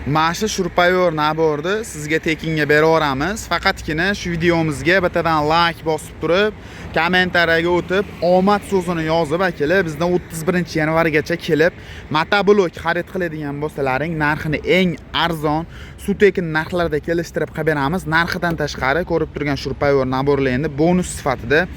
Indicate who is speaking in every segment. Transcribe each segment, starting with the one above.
Speaker 1: Mana shurpayor nabordi sizga tekinga beraveramiz. Faqatgina shu videomizga bittadan like bosib turib, kommentariyaga o'tib, omad so'zini yozib akalar, bizdan 31-yanvargacha kelib, motoblok xarid qiladigan bo'lsalaring, narxini eng arzon, sutekin narxlarda kelishtirib qilib beramiz. Narxidan tashqari ko'rib turgan shurpayor naborlarni bonus sifatida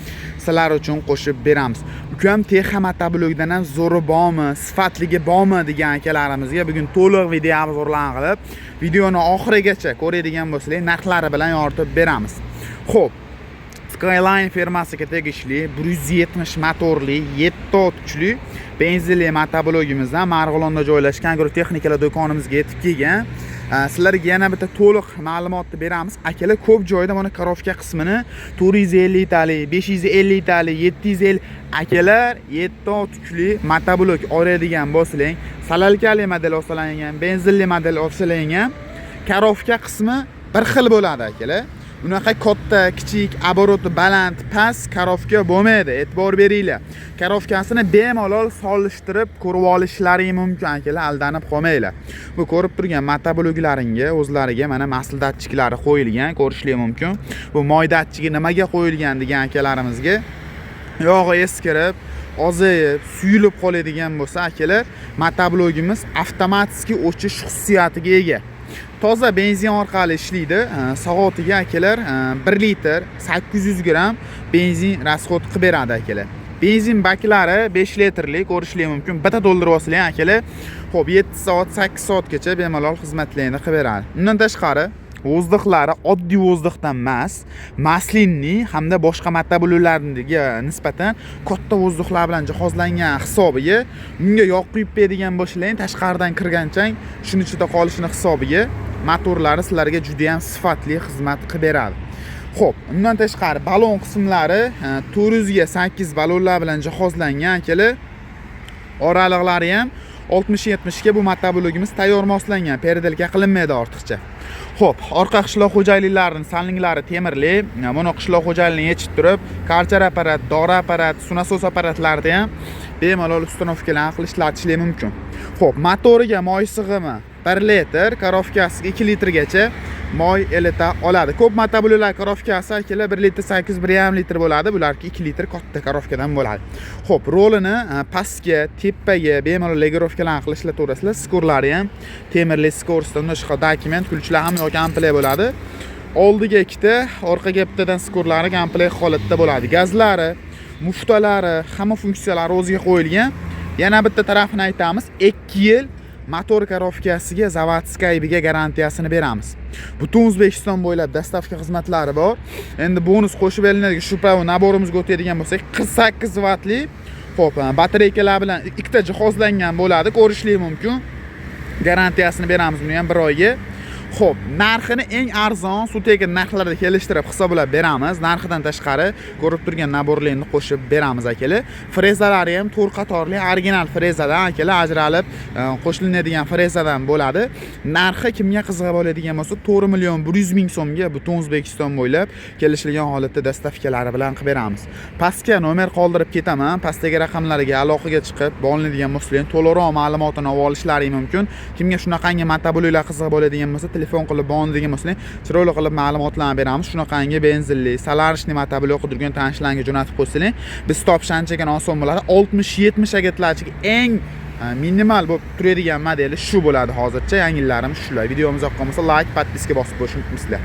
Speaker 1: sizlar uchun qo'shib beramiz. Ukam Texa motoblokdan ham zo'ri bormi, sifatligi bormi degan akalarimizga bugun to'liq video obzorlar qilib, videoni oxirigacha ko'radigan bo'lsangiz, narxlari bilan yoritib beramiz. Xo'p, Skyline firmasiga tegishli 170 motorli 7 ot kuchli benzinli motoblogimizdan Marg'ilonda joylashgan agrotexnikalar do'konimizga yetib kelgan. Sizlarga yana bitta to'liq ma'lumotni beramiz. Akalar ko'p joyda mana karovka qismini 450 tali, 550 tali, 750 akalar 7 ot kuchli motoblok oladigan bo'lsalaring, salalkali model olsalar, benzinli model olsalar, karovka qismi bir xil bo'ladi akalar. Unaqa katta, kichik, aboroti baland, past karovka bo'lmaydi. E'tibor beringlar. Karovkasini bemalol solishtirib ko'rib olishlaring mumkin akalar, aldanib qolmanglar. Bu ko'rib turgan motobloklaringga o'zlariga mana masl datchiklari qo'yilgan, ko'rishlar mumkin. Bu moy datchigi nimaga qo'yilgan degan akalarimizga yog'i eskirib, ozayib, suyulib qoladigan bo'lsa akalar, motoblogimiz avtomatik o'chish xususiyatiga ega. Toza benzin orqali ishlaydi. Soatiga akalar 1 litr 800 gram benzin rasxod qilib beradi akalar. Benzin baklari 5 litrlik ko'rishlar mumkin. Bitta to'ldirib olsanglar akalar, xo'p 7 soat, 8 soatgacha bemalol xizmatlarini qilib beradi. Undan tashqari vozdixlari oddiy vozdixdan emas, maslinli hamda boshqa motobloklarga nisbatan katta vozdixlar bilan jihozlangan hisobiga unga yoq quyib beradigan bo'lsalaring, tashqaridan kirganchang shuni ichida qolishini hisobiga motorlari sizlarga juda ham sifatli xizmat qilib beradi. Xo'p, undan tashqari balon qismlari 400 ga 8 balonlar bilan jihozlangan akalar. Oraliqlari ham 60-70 ga bu motoblogimiz tayyor moslangan, perdelka qilinmaydi ortiqcha. Xo'p, orqa qishloq xo'jaliklarining salninglari temirli. Mana qishloq xo'jaligini yechib turib, karchar apparat, dori apparat, sunasos apparatlarida ham bemalol ustanovkalarni qilib ishlatishingiz mumkin. Xo'p, motoriga moy sig'imi 1 litr, karovkasiga 2 litrgacha moy elita oladi. Ko'p motobloklar karovkasi akalar 1 litr 8, 1,5 litr bo'ladi. Bularga 2 litr katta karovkadan bo'ladi. Xo'p, rolini pastga, tepaga bemalol legirovkalarni qilishlar to'g'risida, skorlari ham temirli skorsdan boshqa dokument kulchilar ham yoki komplekt bo'ladi. Oldiga ikkita, orqaga bittadan skorlari komplekt holatda bo'ladi. Gazlari, muftalari, hamma funksiyalari o'ziga qo'yilgan. Yana bitta tarafini aytamiz, 2 yil motor karovkasiga zavodskiy aybiga garantiyasini beramiz. Butun O'zbekiston bo'ylab dastavka xizmatlari bor. Endi bonus qo'shib elinadigan shu pravo naborimizga o'tadigan bo'lsak, 48 vatli, xo'p, batareykalar bilan ikkita jihozlangan bo'ladi, ko'rishlik mumkin. Garantiyasini beramiz buni ham 1 oyga. Xo'p, narxini eng arzon sutekin narxlarda kelishtirib hisoblab beramiz. Narxidan tashqari ko'rib turgan naborlarni qo'shib beramiz akalar. Frezalari ham 4 qatorli original frezadan akalar, ajralib qo'shilinadigan frezadan bo'ladi. Narxi kimga qiziqib oladigan bo'lsa 4 million 100 ming so'mga butun O'zbekiston bo'ylab kelishilgan holatda dastavkalari bilan qilib beramiz. Pastga nomer qoldirib ketaman. Pastdagi raqamlarga aloqaga chiqib, bog'lanadigan bo'lsalaring to'liqroq ma'lumotini olishlaring mumkin. Kimga shunaqangi motobloklar qiziqib oladigan bo'lsa telefon qilib bog'lanadigan bo'lsalaring, chiroyli qilib ma'lumotlarni beramiz. Shunaqangi benzinli, solarishli motoblok qidirgan tanishlarga jo'natib qo'ysaling, biz topshanchaga oson bo'ladi. 60-70 agatlarchiga eng minimal bo'lib turadigan modeli shu bo'ladi hozircha. Yangilarimiz shular. Videomiz yoqqan bo'lsa like, podpiska bosib qo'yishni unutmaysizlar.